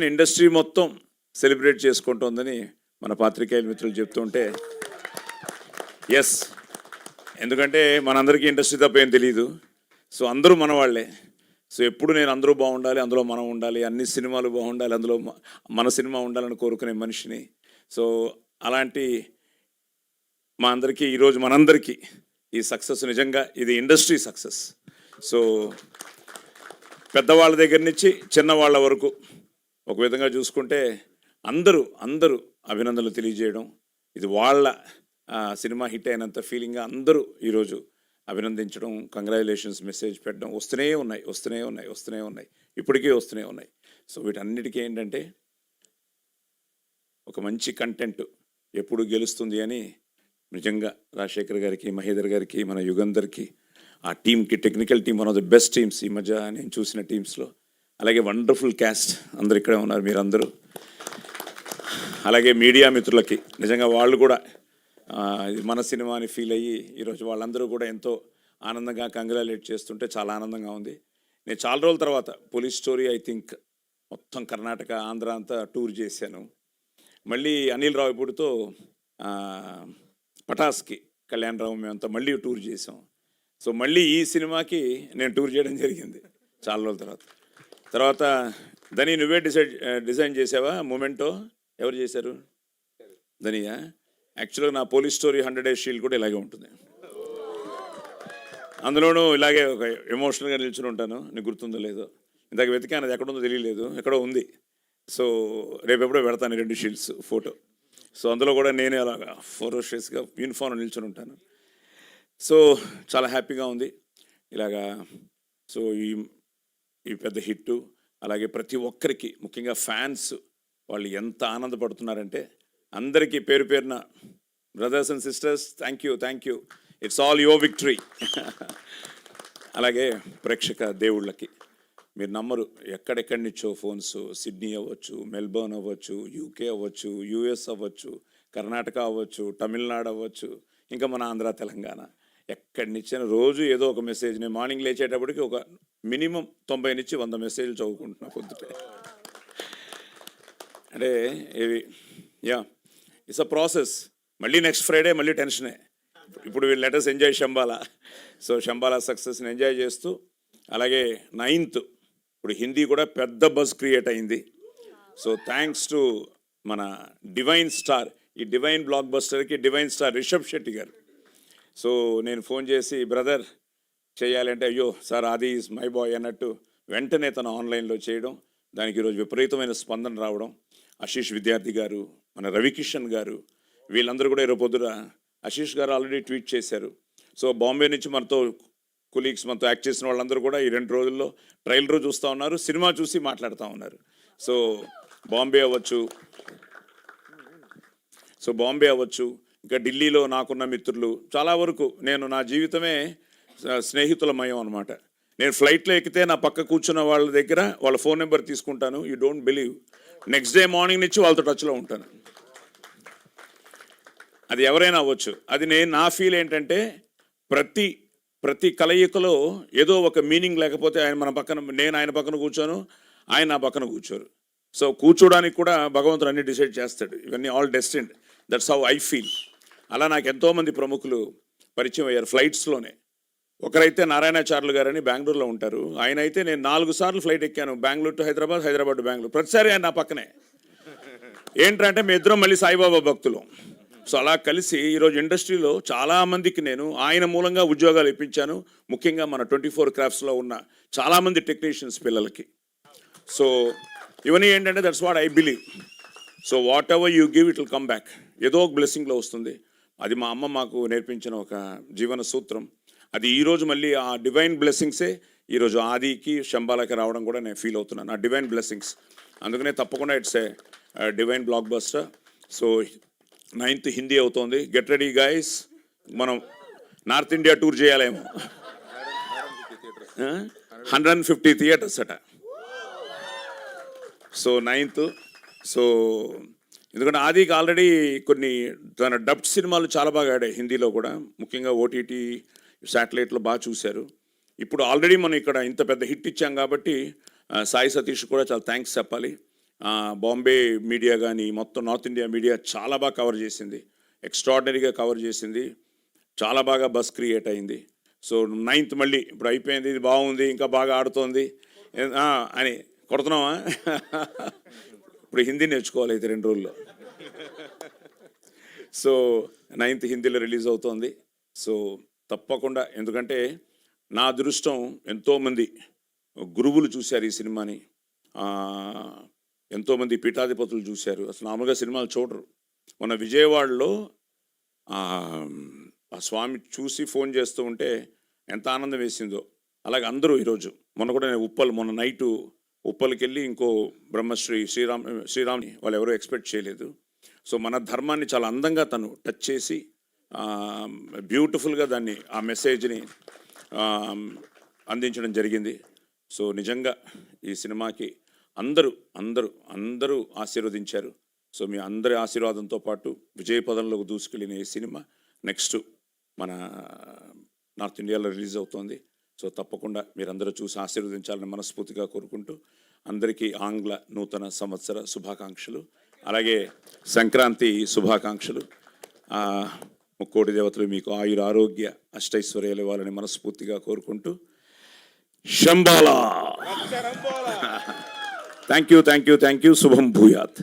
Industry మొత్తం celebrate చేసుకుంటోందని మన పాత్రికేయుల మిత్రులు చెప్తుంటే ఎస్, ఎందుకంటే మనందరికీ ఇండస్ట్రీ తప్ప ఏం తెలియదు. సో అందరూ మన వాళ్ళే. సో ఎప్పుడు నేను అందరూ బాగుండాలి, అందులో మనం ఉండాలి, అన్ని సినిమాలు బాగుండాలి, అందులో మన సినిమా ఉండాలని కోరుకునే మనిషిని. సో అలాంటి మా అందరికీ ఈరోజు మనందరికీ ఈ సక్సెస్ నిజంగా ఇది ఇండస్ట్రీ సక్సెస్. సో పెద్దవాళ్ళ దగ్గర నుంచి చిన్నవాళ్ళ వరకు ఒక విధంగా చూసుకుంటే అందరూ అభినందనలు తెలియజేయడం, ఇది వాళ్ళ సినిమా హిట్ అయినంత ఫీలింగ్గా అందరూ ఈరోజు అభినందించడం, కంగ్రాచులేషన్స్ మెసేజ్ పెట్టడం వస్తూనే ఉన్నాయి, ఇప్పటికీ వస్తూనే ఉన్నాయి. సో వీటన్నిటికీ ఏంటంటే ఒక మంచి కంటెంట్ ఎప్పుడు గెలుస్తుంది అని నిజంగా రాజశేఖర్ గారికి, మహేందర్ గారికి, మన యుగంధర్కి, ఆ టీంకి, technical team one of the best teams ఈ మధ్య నేను చూసిన టీమ్స్లో. అలాగే వండర్ఫుల్ క్యాస్ట్ అందరు ఇక్కడే ఉన్నారు మీరందరూ. అలాగే మీడియా మిత్రులకి నిజంగా వాళ్ళు కూడా మన సినిమా అని ఫీల్ అయ్యి ఈరోజు వాళ్ళందరూ కూడా ఎంతో ఆనందంగా కంగ్రాచులేట్ చేస్తుంటే చాలా ఆనందంగా ఉంది. నేను చాలా రోజుల తర్వాత పోలీస్ స్టోరీ ఐ థింక్ మొత్తం కర్ణాటక, ఆంధ్ర అంతా టూర్ చేశాను. మళ్ళీ అనిల్ రావిపూడితో పటాస్కి కళ్యాణరావు మేమంతా మళ్ళీ టూర్ చేసాం. సో మళ్ళీ ఈ సినిమాకి నేను టూర్ చేయడం జరిగింది చాలా రోజుల తర్వాత. ధని నువ్వే డిజైన్ చేసావా మూమెంటో? ఎవరు చేశారు? ధనియా? యాక్చువల్గా నా పోలీస్ స్టోరీ 100 Days షీల్డ్ కూడా ఇలాగే ఉంటుంది. అందులోనూ ఇలాగే ఒక ఎమోషనల్గా నిల్చుని ఉంటాను. నీకు గుర్తుందో లేదో, ఇందాక వెతికాను, అది ఎక్కడుందో తెలియలేదు, ఎక్కడో ఉంది. సో రేపు ఎప్పుడో పెడతాను 2 షీల్డ్స్ ఫోటో. సో అందులో కూడా నేనే అలాగా ఫోరోషియస్గా యూనిఫామ్ నిల్చుని ఉంటాను. సో చాలా హ్యాపీగా ఉంది ఇలాగా. సో ఈ పెద్ద హిట్టు, అలాగే ప్రతి ఒక్కరికి ముఖ్యంగా ఫ్యాన్స్ వాళ్ళు ఎంత ఆనందపడుతున్నారంటే అందరికీ పేరు పేరున brothers and sisters thank you, it's all your victory. అలాగే ప్రేక్షక దేవుళ్ళకి మీరు నమ్మరు, ఎక్కడెక్కడి నుంచో ఫోన్స్, సిడ్నీ అవ్వచ్చు, మెల్బోర్న్ అవ్వచ్చు, యూకే అవ్వచ్చు, యుఎస్ అవ్వచ్చు, కర్ణాటక అవ్వచ్చు, తమిళనాడు అవ్వచ్చు, ఇంకా మన ఆంధ్ర తెలంగాణ, ఎక్కడి నుంచిన రోజు ఏదో ఒక మెసేజ్. నేను మార్నింగ్ లేచేటప్పటికి ఒక మినిమం 90 నుంచి 100 మెసేజ్లు చదువుకుంటున్నా పొద్దుటే. అంటే ఇవి ఇట్స్ అ ప్రాసెస్. మళ్ళీ నెక్స్ట్ ఫ్రైడే మళ్ళీ టెన్షనే. ఇప్పుడు వీళ్ళు letters enjoy Shambhala. So Shambhala సక్సెస్ని ఎంజాయ్ చేస్తూ, అలాగే 9th ఇప్పుడు హిందీ కూడా పెద్ద బజ్ క్రియేట్ అయింది. సో థ్యాంక్స్ టు మన డివైన్ స్టార్, ఈ డివైన్ బ్లాక్ బస్టర్కి divine star Rishab Shetty garu. So నేను ఫోన్ చేసి బ్రదర్ చేయాలంటే, అయ్యో సార్ ఆది ఈజ్ మై బాయ్ అన్నట్టు వెంటనే తను ఆన్లైన్లో చేయడం, దానికి ఈరోజు విపరీతమైన స్పందన రావడం. ఆశీష్ విద్యార్థి గారు, మన రవికిషన్ గారు, వీళ్ళందరూ కూడా ఈరోజు పొద్దున ఆశీష్ గారు ఆల్రెడీ ట్వీట్ చేశారు. సో బాంబే నుంచి మనతో కొలీగ్స్, మనతో యాక్ట్ చేసిన వాళ్ళందరూ కూడా ఈ 2 రోజుల్లో ట్రైలర్ చూస్తూ ఉన్నారు, సినిమా చూసి మాట్లాడుతూ ఉన్నారు. సో బాంబే అవ్వచ్చు, ఇంకా ఢిల్లీలో నాకున్న మిత్రులు చాలా వరకు, నేను నా జీవితమే స్నేహితులమయం అనమాట. నేను ఫ్లైట్లో ఎక్కితే నా పక్క కూర్చున్న వాళ్ళ దగ్గర వాళ్ళ ఫోన్ నెంబర్ తీసుకుంటాను. You don't believe, next day morning నుంచి వాళ్ళతో టచ్లో ఉంటాను. అది ఎవరైనా అవ్వచ్చు. అది నా ఫీల్ ఏంటంటే ప్రతి కలయికలో ఏదో ఒక మీనింగ్ లేకపోతే ఆయన మన పక్కన, నేను ఆయన పక్కన కూర్చోను, ఆయన నా పక్కన కూర్చోరు. సో కూర్చోడానికి కూడా భగవంతుడు అన్ని డిసైడ్ చేస్తాడు. ఇవన్నీ all destined. That's how I feel. అలా నాకు ఎంతోమంది ప్రముఖులు పరిచయం అయ్యారు ఫ్లైట్స్లోనే. ఒకరైతే నారాయణాచార్యులు గారని బెంగళూరులో ఉంటారు. ఆయన అయితే నేను 4 సార్లు ఫ్లైట్ ఎక్కాను, బెంగళూరు టు హైదరాబాద్, హైదరాబాద్ టు బెంగళూరు. ప్రతిసారి ఆయన నా పక్కనే. ఏంటంటే మీ ఇద్దరం మళ్ళీ సాయిబాబా భక్తులు. సో అలా కలిసి ఈరోజు ఇండస్ట్రీలో చాలామందికి నేను ఆయన మూలంగా ఉద్యోగాలు ఇప్పించాను. ముఖ్యంగా మన 24 క్రాఫ్ట్స్లో ఉన్న చాలామంది టెక్నీషియన్స్ పిల్లలకి. సో ఇవన్నీ ఏంటంటే that's what I believe. So what ever you give it will come back. ఏదో ఒక బ్లెస్సింగ్లో వస్తుంది. అది మా అమ్మ మాకు నేర్పించిన ఒక జీవన సూత్రం. అది ఈరోజు మళ్ళీ ఆ డివైన్ బ్లెస్సింగ్సే ఈరోజు ఆదికి, శంబాలకి రావడం కూడా నేను ఫీల్ అవుతున్నాను, ఆ డివైన్ బ్లెస్సింగ్స్. అందుకనే తప్పకుండా it's a divine block buster. So 9th Hindi అవుతోంది. గెట్ రెడీ గైస్, మనం నార్త్ ఇండియా టూర్ చేయాలేమో. 150 థియేటర్స్ అట. So 9th. సో ఎందుకంటే ఆదికి ఆల్రెడీ కొన్ని తన డబ్డ్ సినిమాలు చాలా బాగా ఆడాయి హిందీలో కూడా, ముఖ్యంగా ఓటీటీ శాటిలైట్లో బాగా చూశారు. ఇప్పుడు ఆల్రెడీ మనం ఇక్కడ ఇంత పెద్ద హిట్ ఇచ్చాం కాబట్టి సాయి సతీష్ కూడా చాలా థ్యాంక్స్ చెప్పాలి. బాంబే మీడియా కానీ మొత్తం నార్త్ ఇండియా మీడియా చాలా బాగా కవర్ చేసింది, ఎక్స్ట్రాడినరీగా కవర్ చేసింది, చాలా బాగా బస్ క్రియేట్ అయింది. సో 9th మళ్ళీ ఇప్పుడు అయిపోయింది, ఇది బాగుంది, ఇంకా బాగా ఆడుతోంది అని కొడుతున్నావా? ఇప్పుడు హిందీ నేర్చుకోవాలి అయితే 2 రోజుల్లో. సో 9th హిందీలో రిలీజ్ అవుతోంది. సో తప్పకుండా, ఎందుకంటే నా అదృష్టం ఎంతోమంది గురువులు చూశారు ఈ సినిమాని, ఎంతోమంది పీఠాధిపతులు చూశారు. అసలు మామూలుగా సినిమాలు చూడరు. మొన్న విజయవాడలో ఆ స్వామి చూసి ఫోన్ చేస్తూ ఉంటే ఎంత ఆనందం వేసిందో, అలాగే అందరూ ఈరోజు మొన్న కూడా నేను మొన్న నైటు ఉప్పల్కి వెళ్ళి ఇంకో బ్రహ్మశ్రీ శ్రీరామ్ని వాళ్ళు ఎవరో ఎక్స్పెక్ట్ చేయలేదు. సో మన ధర్మాన్ని చాలా అందంగా తను టచ్ చేసి బ్యూటిఫుల్గా దాన్ని ఆ మెసేజ్ని అందించడం జరిగింది. సో నిజంగా ఈ సినిమాకి అందరూ అందరూ అందరూ ఆశీర్వదించారు. సో మీ అందరి ఆశీర్వాదంతో పాటు విజయపదంలోకి దూసుకెళ్ళిన ఈ సినిమా నెక్స్ట్ మన నార్త్ ఇండియాలో రిలీజ్ అవుతోంది. సో తప్పకుండా మీరందరూ చూసి ఆశీర్వదించాలని మనస్ఫూర్తిగా కోరుకుంటూ అందరికీ ఆంగ్ల నూతన సంవత్సర శుభాకాంక్షలు, అలాగే సంక్రాంతి శుభాకాంక్షలు. ముక్కోటి దేవతలు మీకు ఆయుర ఆరోగ్య అష్టైశ్వర్యాలు ఇవ్వాలని మనస్ఫూర్తిగా కోరుకుంటూ శంబాలా. Thank you, thank you, thank you. శుభం భూయాత్.